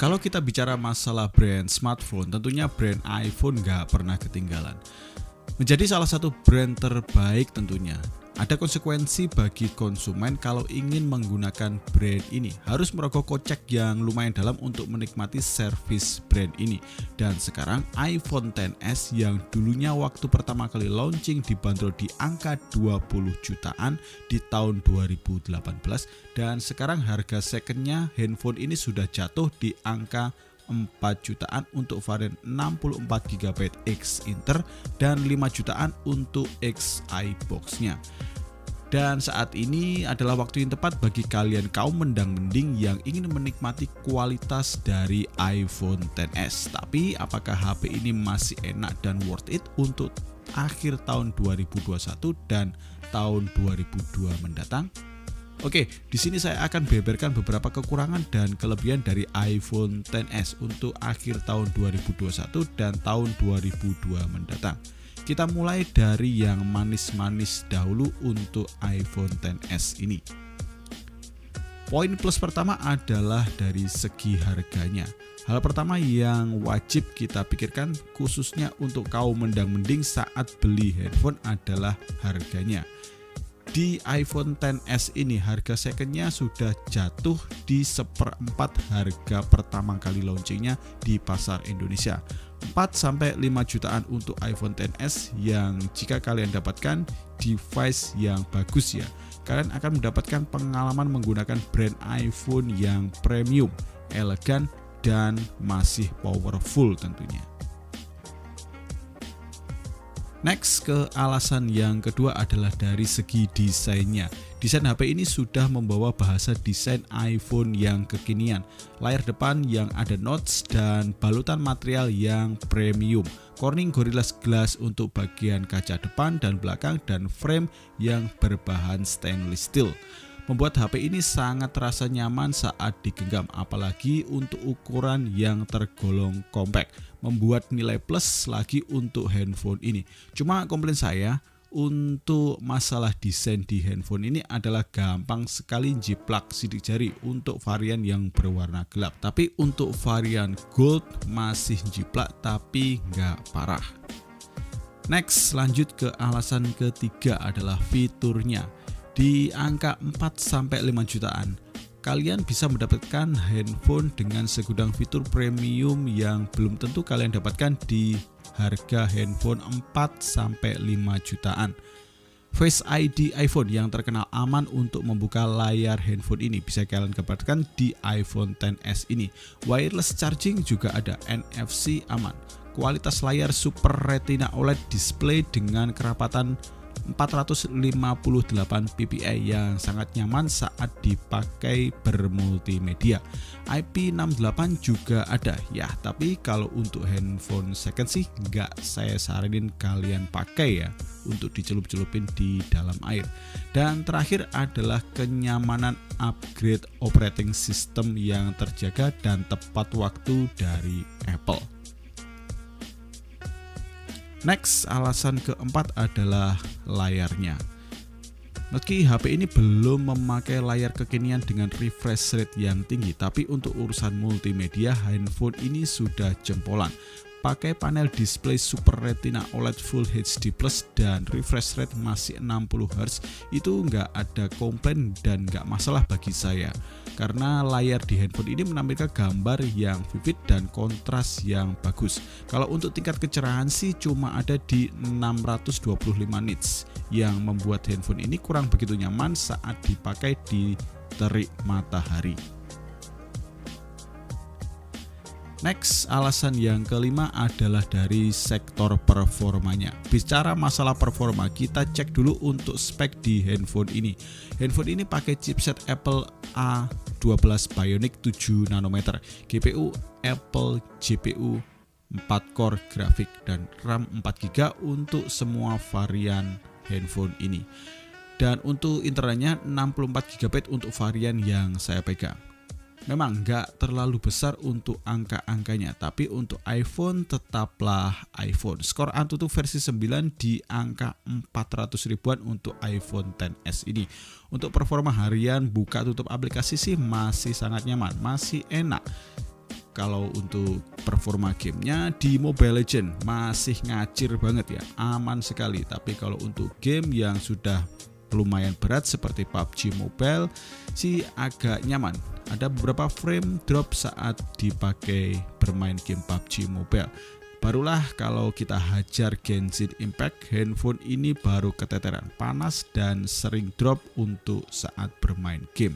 Kalau kita bicara masalah brand smartphone, tentunya brand iPhone nggak pernah ketinggalan. Menjadi salah satu brand terbaik tentunya. Ada konsekuensi bagi konsumen kalau ingin menggunakan brand ini. Harus merogoh kocek yang lumayan dalam untuk menikmati servis brand ini. Dan sekarang iPhone XS yang dulunya waktu pertama kali launching dibanderol di angka 20 jutaan di tahun 2018. Dan sekarang harga secondnya handphone ini sudah jatuh di angka 4 jutaan untuk varian 64GB X Inter dan 5 jutaan untuk XI box-nya. Dan saat ini adalah waktu yang tepat bagi kalian kaum mendang-mending yang ingin menikmati kualitas dari iPhone XS. Tapi apakah HP ini masih enak dan worth it untuk akhir tahun 2021 dan tahun 2002 mendatang? Oke, di sini saya akan beberkan beberapa kekurangan dan kelebihan dari iPhone XS untuk akhir tahun 2021 dan tahun 2002 mendatang. Kita mulai dari yang manis-manis dahulu untuk iPhone XS ini. Poin plus pertama adalah dari segi harganya. Hal pertama yang wajib kita pikirkan khususnya untuk kaum mendang-mending saat beli handphone adalah harganya. Di iPhone XS ini harga secondnya sudah jatuh di 1/4 harga pertama kali launchingnya di pasar Indonesia. 4-5 jutaan untuk iPhone XS yang jika kalian dapatkan device yang bagus ya, kalian akan mendapatkan pengalaman menggunakan brand iPhone yang premium, elegan, dan masih powerful tentunya. Next, ke alasan yang kedua adalah dari segi desainnya. Desain HP ini sudah membawa bahasa desain iPhone yang kekinian. Layar depan yang ada notch dan balutan material yang premium. Corning Gorilla Glass untuk bagian kaca depan dan belakang dan frame yang berbahan stainless steel. Membuat HP ini sangat terasa nyaman saat digenggam, apalagi untuk ukuran yang tergolong compact. Membuat nilai plus lagi untuk handphone ini. Cuma komplain saya untuk masalah desain di handphone ini adalah gampang sekali jiplak sidik jari untuk varian yang berwarna gelap. Tapi untuk varian gold masih jiplak tapi nggak parah. Next, lanjut ke alasan ketiga adalah fiturnya. Di angka 4-5 jutaan, kalian bisa mendapatkan handphone dengan segudang fitur premium yang belum tentu kalian dapatkan di harga handphone 4-5 jutaan. Face ID iPhone yang terkenal aman untuk membuka layar handphone ini bisa kalian dapatkan di iPhone XS ini. Wireless charging juga ada, NFC aman. Kualitas layar Super Retina OLED display dengan kerapatan 458 ppi yang sangat nyaman saat dipakai bermultimedia. IP68 juga ada ya, tapi kalau untuk handphone second sih nggak saya saranin kalian pakai ya untuk dicelup-celupin di dalam air. Dan terakhir adalah kenyamanan upgrade operating system yang terjaga dan tepat waktu dari Apple. Next, alasan keempat adalah layarnya. Meski HP ini belum memakai layar kekinian dengan refresh rate yang tinggi, tapi untuk urusan multimedia handphone ini sudah jempolan. Pakai panel display Super Retina OLED Full HD Plus dan refresh rate masih 60Hz, itu nggak ada komplain dan nggak masalah bagi saya. Karena layar di handphone ini menampilkan gambar yang vivid dan kontras yang bagus. Kalau untuk tingkat kecerahan sih cuma ada di 625 nits, yang membuat handphone ini kurang begitu nyaman saat dipakai di terik matahari. Next, alasan yang kelima adalah dari sektor performanya. Bicara masalah performa, kita cek dulu untuk spek di handphone ini. Handphone ini pakai chipset Apple A12 Bionic 7 nanometer, GPU Apple GPU 4 core grafik dan RAM 4GB untuk semua varian handphone ini. Dan untuk internetnya 64GB untuk varian yang saya pegang. Memang nggak terlalu besar untuk angka-angkanya, tapi untuk iPhone tetaplah iPhone. Skor Antutu versi 9 di angka 400 ribuan untuk iPhone XS ini. Untuk performa harian buka tutup aplikasi sih masih sangat nyaman, masih enak. kalau untuk performa gamenya di Mobile Legends masih ngacir banget ya, aman sekali. Tapi kalau untuk game yang sudah lumayan berat seperti PUBG Mobile sih agak nyaman. Ada beberapa frame drop saat dipakai bermain game PUBG Mobile. Barulah kalau kita hajar Genshin Impact, handphone ini baru keteteran panas dan sering drop untuk saat bermain game.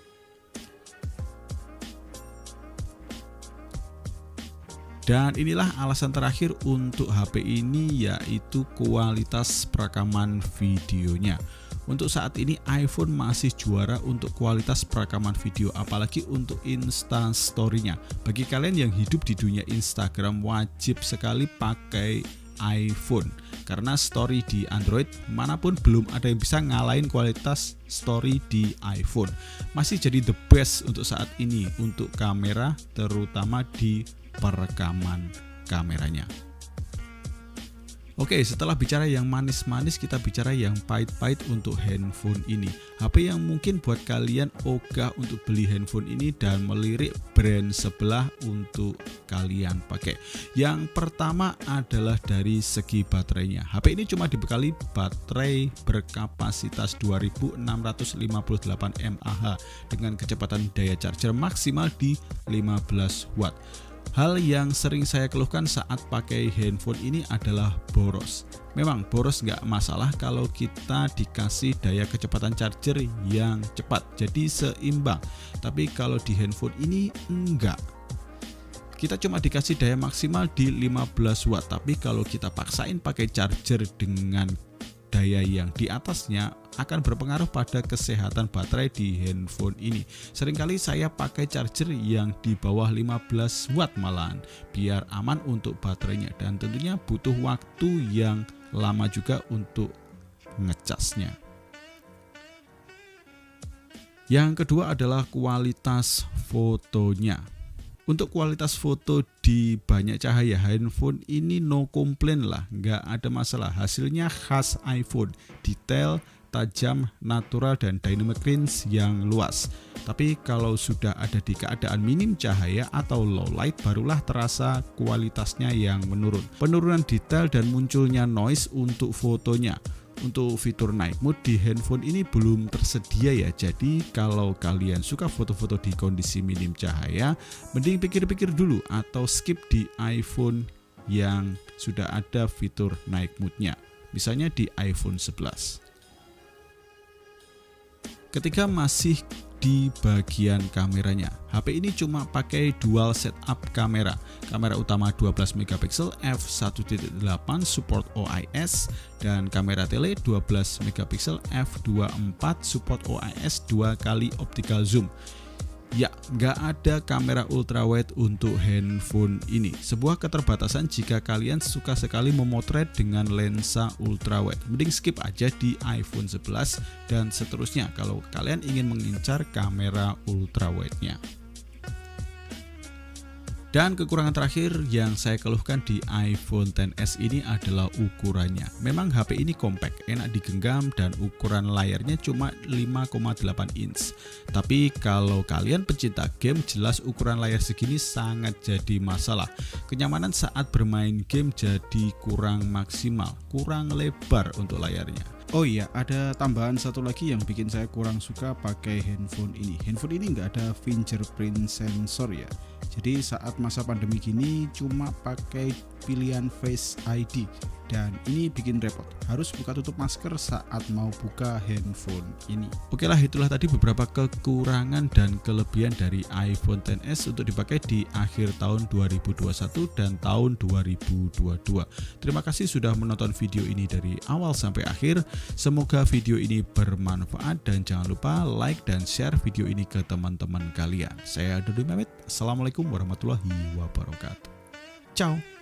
Dan inilah alasan terakhir untuk HP ini, yaitu kualitas perekaman videonya. Untuk saat ini iPhone masih juara untuk kualitas perekaman video, apalagi untuk Insta Story-nya. Bagi kalian yang hidup di dunia Instagram wajib sekali pakai iPhone, karena story di Android manapun belum ada yang bisa ngalahin kualitas story di iPhone. Masih jadi the best untuk saat ini untuk kamera, terutama di perekaman kameranya. Oke, setelah bicara yang manis-manis, kita bicara yang pahit-pahit untuk handphone ini. HP yang mungkin buat kalian ogah untuk beli handphone ini dan melirik brand sebelah untuk kalian pakai. Yang pertama adalah dari segi baterainya. HP ini cuma dibekali baterai berkapasitas 2658 mAh dengan kecepatan daya charger maksimal di 15 watt. Hal yang sering saya keluhkan saat pakai handphone ini adalah boros. Memang boros nggak masalah kalau kita dikasih daya kecepatan charger yang cepat, jadi seimbang. Tapi kalau di handphone ini enggak. Kita cuma dikasih daya maksimal di 15 watt, tapi kalau kita paksain pakai charger dengan daya yang di atasnya akan berpengaruh pada kesehatan baterai di handphone ini. Seringkali saya pakai charger yang di bawah 15 watt malahan, biar aman untuk baterainya, dan tentunya butuh waktu yang lama juga untuk ngecasnya. Yang kedua adalah kualitas fotonya. Untuk kualitas foto di banyak cahaya, handphone ini no complain lah, nggak ada masalah. Hasilnya khas iPhone, detail, tajam, natural, dan dynamic range yang luas. Tapi kalau sudah ada di keadaan minim cahaya atau low light, barulah terasa kualitasnya yang menurun. Penurunan detail dan munculnya noise untuk fotonya. Untuk fitur night mode di handphone ini belum tersedia ya. Jadi kalau kalian suka foto-foto di kondisi minim cahaya, mending pikir-pikir dulu atau skip di iPhone yang sudah ada fitur night mode-nya. Misalnya di iPhone 11. Ketika masih di bagian kameranya, HP ini cuma pakai dual setup kamera. Kamera utama 12 megapiksel f1.8 support OIS, dan kamera tele 12 megapiksel f2.4 support OIS 2 kali optical zoom. Ya, nggak ada kamera ultrawide untuk handphone ini. Sebuah keterbatasan jika kalian suka sekali memotret dengan lensa ultrawide. Mending skip aja di iPhone 11 dan seterusnya kalau kalian ingin mengincar kamera ultrawide-nya. Dan kekurangan terakhir yang saya keluhkan di iPhone XS ini adalah ukurannya. Memang HP ini compact, enak digenggam, dan ukuran layarnya cuma 5,8 inch. Tapi kalau kalian pecinta game, jelas ukuran layar segini sangat jadi masalah. Kenyamanan saat bermain game jadi kurang maksimal, kurang lebar untuk layarnya. Oh iya, ada tambahan satu lagi yang bikin saya kurang suka pakai handphone ini. Handphone ini nggak ada fingerprint sensor ya. Jadi saat masa pandemi gini cuma pakai pilihan Face ID, dan ini bikin repot. Harus buka tutup masker saat mau buka handphone ini. Oke lah, itulah tadi beberapa kekurangan dan kelebihan dari iPhone XS untuk dipakai di akhir tahun 2021 dan tahun 2022. Terima kasih sudah menonton video ini dari awal sampai akhir. Semoga video ini bermanfaat, dan jangan lupa like dan share video ini ke teman-teman kalian. Saya Dodi Mehmet. Assalamualaikum warahmatullahi wabarakatuh. Ciao.